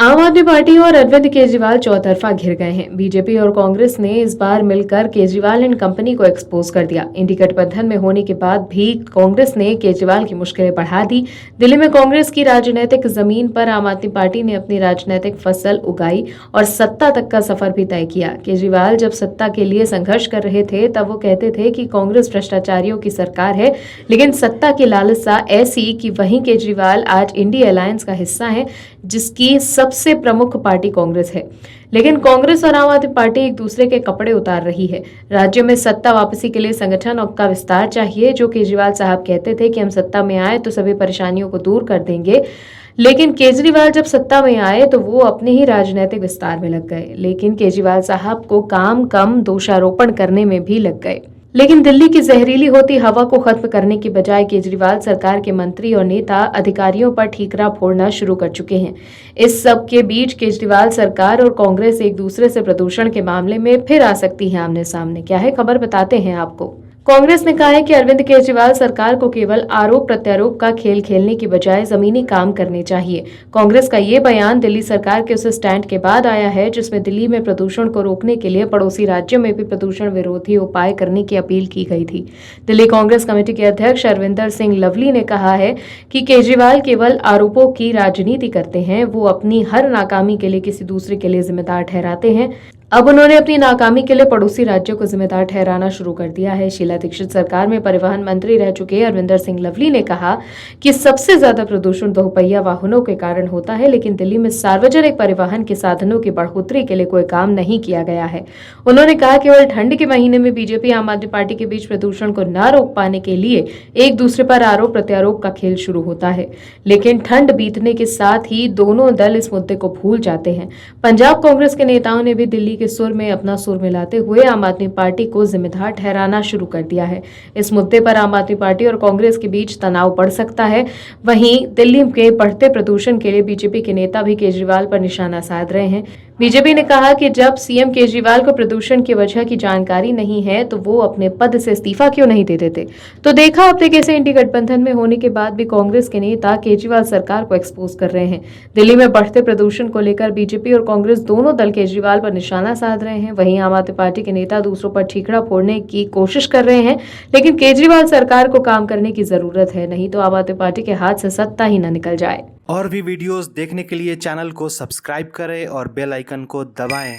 आम आदमी पार्टी और अरविंद केजरीवाल चौतरफा घिर गए हैं। बीजेपी और कांग्रेस ने इस बार मिलकर केजरीवाल एंड कंपनी को एक्सपोज कर दिया। इंडी गठबंधन में होने के बाद भी कांग्रेस ने केजरीवाल की मुश्किलें बढ़ा दी। दिल्ली में कांग्रेस की राजनीतिक जमीन पर आम आदमी पार्टी ने अपनी राजनीतिक फसल उगाई और सत्ता तक का सफर भी तय किया। केजरीवाल जब सत्ता के लिए संघर्ष कर रहे थे तब वो कहते थे कि कांग्रेस भ्रष्टाचारियों की सरकार है, लेकिन सत्ता की लालसा ऐसी कि वहीं केजरीवाल आज इंडी अलायंस का हिस्सा है, जिसकी सबसे प्रमुख पार्टी कांग्रेस है। लेकिन कांग्रेस और आम आदमी पार्टी एक दूसरे के कपड़े उतार रही है। राज्य में सत्ता वापसी के लिए संगठन का विस्तार चाहिए। जो केजरीवाल साहब कहते थे कि हम सत्ता में आए तो सभी परेशानियों को दूर कर देंगे, लेकिन केजरीवाल जब सत्ता में आए तो वो अपने ही राजनीतिक विस्तार में लग गए। लेकिन केजरीवाल साहब को काम कम दोषारोपण करने में भी लग गए। लेकिन दिल्ली की जहरीली होती हवा को खत्म करने की बजाय केजरीवाल सरकार के मंत्री और नेता अधिकारियों पर ठीकरा फोड़ना शुरू कर चुके हैं। इस सब के बीच केजरीवाल सरकार और कांग्रेस एक दूसरे से प्रदूषण के मामले में फिर आ सकती है आमने सामने। क्या है खबर, बताते हैं आपको। कांग्रेस ने कहा है कि अरविंद केजरीवाल सरकार को केवल आरोप प्रत्यारोप का खेल खेलने की बजाय जमीनी काम करने चाहिए। कांग्रेस का ये बयान दिल्ली सरकार के उस स्टैंड के बाद आया है जिसमें दिल्ली में प्रदूषण को रोकने के लिए पड़ोसी राज्यों में भी प्रदूषण विरोधी उपाय करने की अपील की गई थी। दिल्ली कांग्रेस कमेटी के अध्यक्ष अरविंदर सिंह लवली ने कहा है कि केजरीवाल केवल आरोपों की राजनीति करते हैं। वो अपनी हर नाकामी के लिए किसी दूसरे के लिए जिम्मेदार ठहराते हैं। अब उन्होंने अपनी नाकामी के लिए पड़ोसी राज्यों को जिम्मेदार ठहराना शुरू कर दिया है। शीला दीक्षित सरकार में परिवहन मंत्री रह चुके अरविंदर सिंह लवली ने कहा कि सबसे ज्यादा प्रदूषण दोपहिया वाहनों के कारण होता है, लेकिन दिल्ली में सार्वजनिक परिवहन के साधनों की बढ़ोतरी के लिए कोई काम नहीं किया गया है। उन्होंने कहा केवल ठंड के महीने में बीजेपी आम आदमी पार्टी के बीच प्रदूषण को न रोक पाने के लिए एक दूसरे पर आरोप प्रत्यारोप का खेल शुरू होता है, लेकिन ठंड बीतने के साथ ही दोनों दल इस मुद्दे को भूल जाते हैं। पंजाब कांग्रेस के नेताओं ने भी दिल्ली के सुर में अपना सुर मिलाते हुए आम आदमी पार्टी को जिम्मेदार ठहराना शुरू कर दिया है। इस मुद्दे पर आम आदमी पार्टी और कांग्रेस के बीच तनाव बढ़ सकता है। वहीं दिल्ली के बढ़ते प्रदूषण के लिए बीजेपी के नेता भी केजरीवाल पर निशाना साध रहे हैं। बीजेपी ने कहा कि जब सीएम केजरीवाल को प्रदूषण की वजह की जानकारी नहीं है तो वो अपने पद से इस्तीफा क्यों नहीं दे देते। तो देखा आपने कैसे इंडी गठबंधन में होने के बाद भी कांग्रेस के नेता केजरीवाल सरकार को एक्सपोज कर रहे हैं। दिल्ली में बढ़ते प्रदूषण को लेकर बीजेपी और कांग्रेस दोनों दल केजरीवाल पर निशाना साध रहे हैं। वहीं आम आदमी पार्टी के नेता दूसरों पर ठीकरा फोड़ने की कोशिश कर रहे हैं, लेकिन केजरीवाल सरकार को काम करने की जरूरत है, नहीं तो आम आदमी पार्टी के हाथ से सत्ता ही न निकल जाए। और भी वीडियोस देखने के लिए चैनल को सब्सक्राइब करें और बेल आइकन को दबाएं।